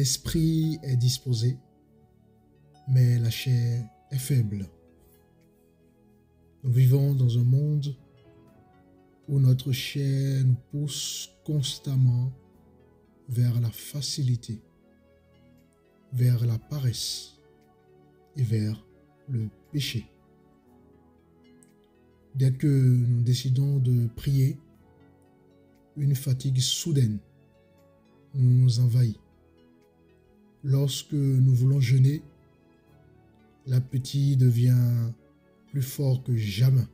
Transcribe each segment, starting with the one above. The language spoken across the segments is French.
L'esprit est disposé, mais la chair est faible. Nous vivons dans un monde où notre chair nous pousse constamment vers la facilité, vers la paresse et vers le péché. Dès que nous décidons de prier, une fatigue soudaine nous envahit. Lorsque nous voulons jeûner, l'appétit devient plus fort que jamais.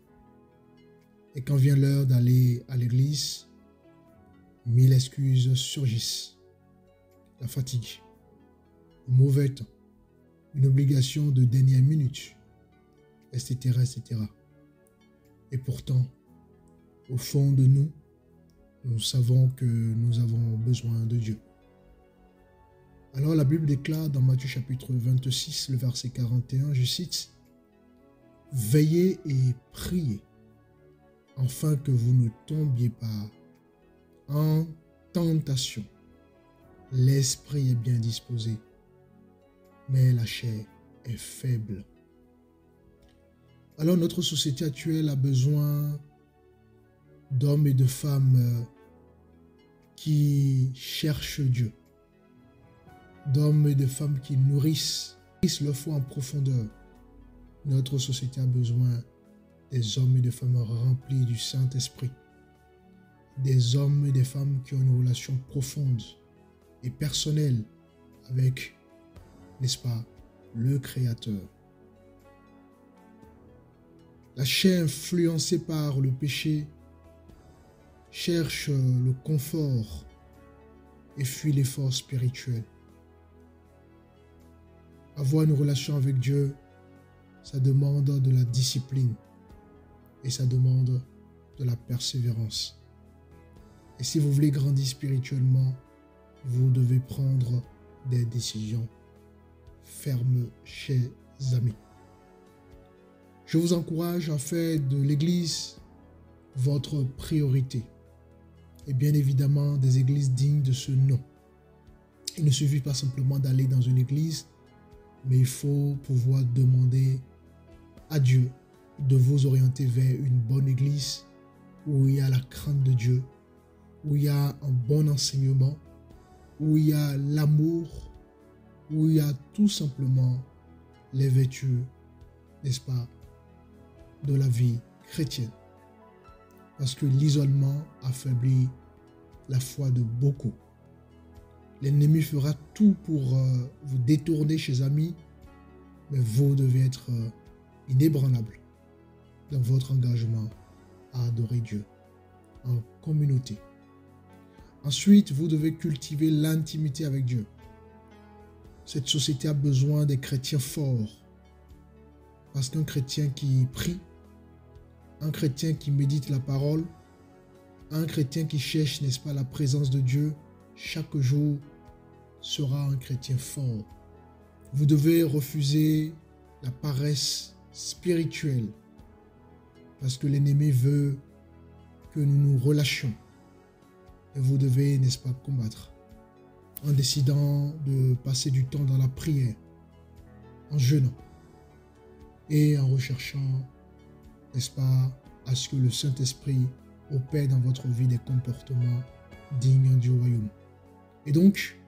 Et quand vient l'heure d'aller à l'église, 1000 excuses surgissent. La fatigue, le mauvais temps, une obligation de dernière minute, etc., etc. Et pourtant, au fond de nous, nous savons que nous avons besoin de Dieu. Alors la Bible déclare dans Matthieu chapitre 26, le verset 41, je cite, « Veillez et priez, afin que vous ne tombiez pas en tentation. L'esprit est bien disposé, mais la chair est faible. » Alors notre société actuelle a besoin d'hommes et de femmes qui cherchent Dieu, d'hommes et de femmes qui nourrissent leur foi en profondeur. Notre société a besoin des hommes et des femmes remplis du Saint-Esprit, des hommes et des femmes qui ont une relation profonde et personnelle avec, n'est-ce pas, le Créateur. La chair influencée par le péché cherche le confort et fuit l'effort spirituel. Avoir une relation avec Dieu, ça demande de la discipline et ça demande de la persévérance. Et si vous voulez grandir spirituellement, vous devez prendre des décisions fermes, chers amis. Je vous encourage à faire de l'Église votre priorité. Et bien évidemment, des églises dignes de ce nom. Il ne suffit pas simplement d'aller dans une église, mais il faut pouvoir demander à Dieu de vous orienter vers une bonne église où il y a la crainte de Dieu, où il y a un bon enseignement, où il y a l'amour, où il y a tout simplement les vertus, n'est-ce pas, de la vie chrétienne. Parce que l'isolement affaiblit la foi de beaucoup. L'ennemi fera tout pour vous détourner, chers amis, mais vous devez être inébranlable dans votre engagement à adorer Dieu en communauté. Ensuite, vous devez cultiver l'intimité avec Dieu. Cette société a besoin des chrétiens forts. Parce qu'un chrétien qui prie, un chrétien qui médite la parole, un chrétien qui cherche, n'est-ce pas, la présence de Dieu, chaque jour sera un chrétien fort. Vous devez refuser la paresse spirituelle parce que l'ennemi veut que nous nous relâchions. Et vous devez, n'est-ce pas, combattre en décidant de passer du temps dans la prière, en jeûnant et en recherchant, n'est-ce pas, à ce que le Saint-Esprit opère dans votre vie des comportements dignes du royaume. Et donc,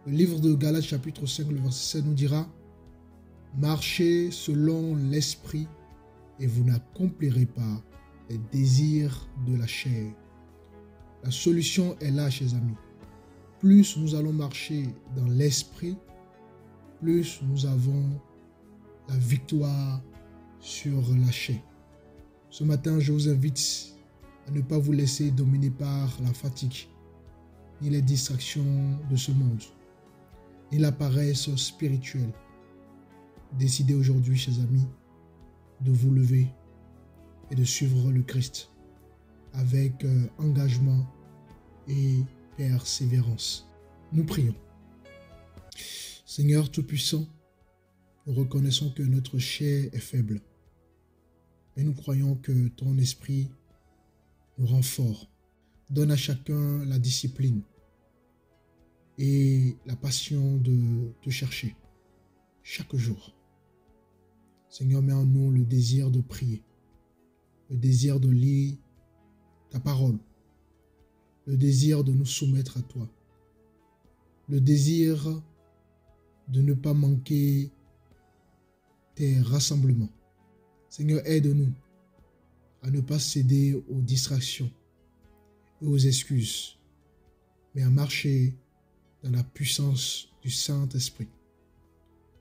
le livre de Galates chapitre 5, le verset 7 nous dira « Marchez selon l'Esprit et vous n'accomplirez pas les désirs de la chair. » La solution est là, chers amis. Plus nous allons marcher dans l'Esprit, plus nous avons la victoire sur la chair. Ce matin, je vous invite à ne pas vous laisser dominer par la fatigue, ni les distractions de ce monde, ni la paresse spirituelle. Décidez aujourd'hui, chers amis, de vous lever et de suivre le Christ avec engagement et persévérance. Nous prions. Seigneur Tout-Puissant, nous reconnaissons que notre chair est faible, mais nous croyons que ton esprit nous rend forts. Donne à chacun la discipline et la passion de te chercher chaque jour. Seigneur, mets en nous le désir de prier, le désir de lire ta parole, le désir de nous soumettre à toi, le désir de ne pas manquer tes rassemblements. Seigneur, aide-nous à ne pas céder aux distractions et aux excuses, mais à marcher dans la puissance du Saint-Esprit.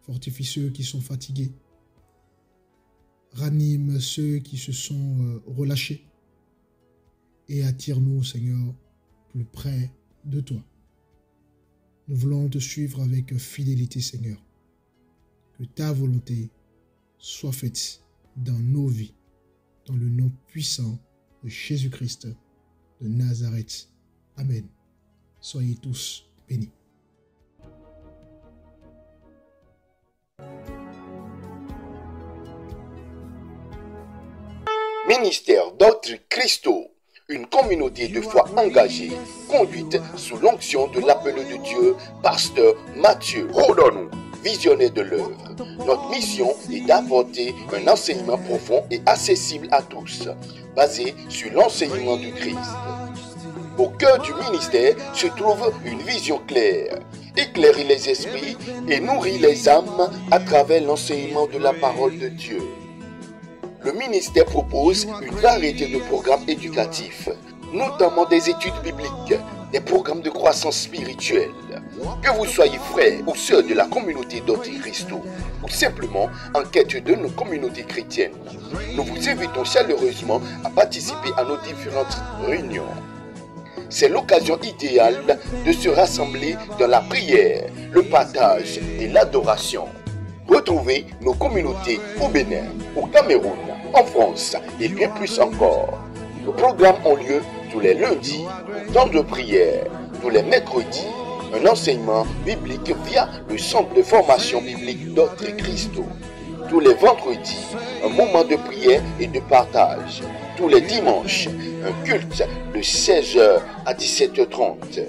Fortifie ceux qui sont fatigués, ranime ceux qui se sont relâchés et attire-nous, Seigneur, plus près de toi. Nous voulons te suivre avec fidélité, Seigneur. Que ta volonté soit faite dans nos vies, dans le nom puissant de Jésus-Christ de Nazareth. Amen. Soyez tous bénis. Ministère d'autres Christo, une communauté de foi engagée, conduite sous l'onction de l'appelé de Dieu, pasteur Mathieu Rodon, visionnaire de l'œuvre. Notre mission est d'apporter un enseignement profond et accessible à tous, basé sur l'enseignement du Christ. Au cœur du ministère se trouve une vision claire, éclairer les esprits et nourrir les âmes à travers l'enseignement de la parole de Dieu. Le ministère propose une variété de programmes éducatifs, notamment des études bibliques, des programmes de croissance spirituelle. Que vous soyez frères ou sœurs de la communauté d'Auti Christo ou simplement en quête de nos communautés chrétiennes, nous vous invitons chaleureusement à participer à nos différentes réunions. C'est l'occasion idéale de se rassembler dans la prière, le partage et l'adoration. Retrouvez nos communautés au Bénin, au Cameroun, en France et bien plus encore. Nos programmes ont lieu tous les lundis, temps de prière, tous les mercredis, un enseignement biblique via le centre de formation biblique d'Auti Christo. Tous les vendredis, un moment de prière et de partage. Tous les dimanches, un culte de 16h à 17h30.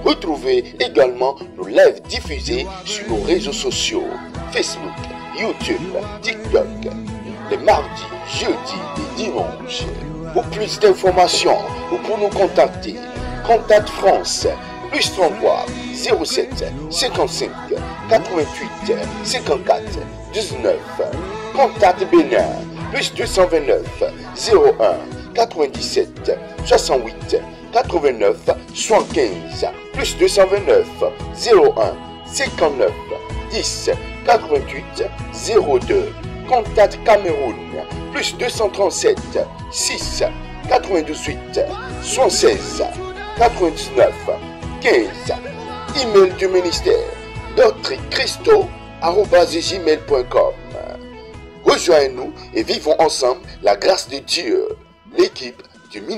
Retrouvez également nos lives diffusés sur nos réseaux sociaux, Facebook, YouTube, TikTok, les mardis, jeudis et dimanches. Pour plus d'informations ou pour nous contacter, Contact France, plus 33 07 55 88 54 19. Contact Bénin, plus 229 01 97 68 89 75, plus 229 01 59 10 88 02. Contact Cameroun, plus 237 6 98 76 99 15. Email du ministère d'autrichristo@gmail.com. Rejoignez-nous et vivons ensemble la grâce de Dieu. L'équipe du ministère